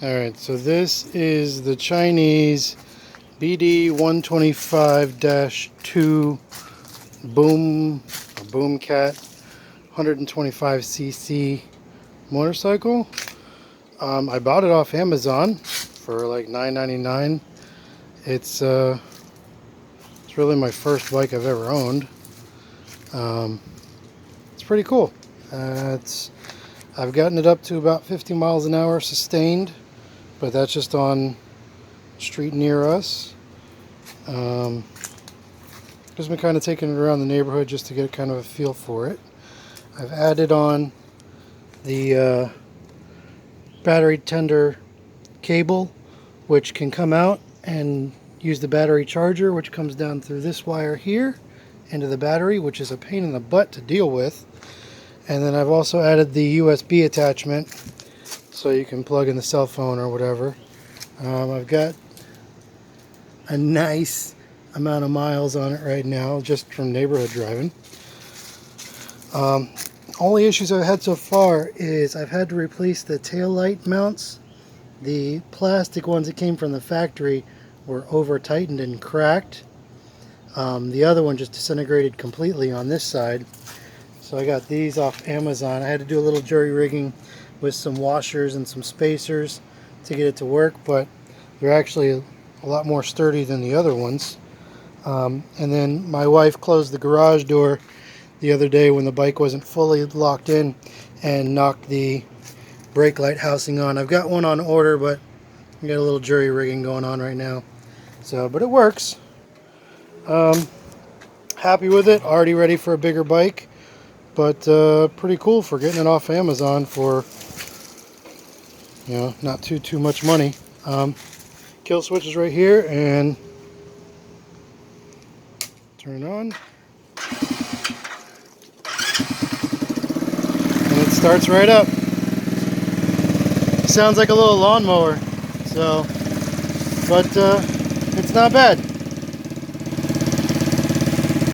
Alright, so this is the Chinese BD125-2 Boomcat 125cc motorcycle. I bought it off Amazon for like $9.99. It's really my first bike I've ever owned. It's pretty cool. I've gotten it up to about 50 miles an hour sustained, but that's just on street near us. Just been kind of taking it around the neighborhood just to get kind of a feel for it. I've added on the battery tender cable, which can come out and use the battery charger, which comes down through this wire here into the battery, which is a pain in the butt to deal with. And then I've also added the USB attachment so you can plug in the cell phone or whatever. I've got a nice amount of miles on it right now just from neighborhood driving. Only issues I've had so far is I've had to replace the tail light mounts. The plastic ones that came from the factory were over tightened and cracked. The other one just disintegrated completely on this side. So I got these off Amazon. I had to do a little jury rigging with some washers and some spacers to get it to work, but they're actually a lot more sturdy than the other ones. And then my wife closed the garage door the other day when the bike wasn't fully locked in and knocked the brake light housing on. I've got one on order, but I got a little jury rigging going on right now. But it works. Happy with it. Already ready for a bigger bike. But pretty cool for getting it off Amazon for, not too much money. Kill switch is right here, and turn it on, and it starts right up. Sounds like a little lawnmower, but it's not bad.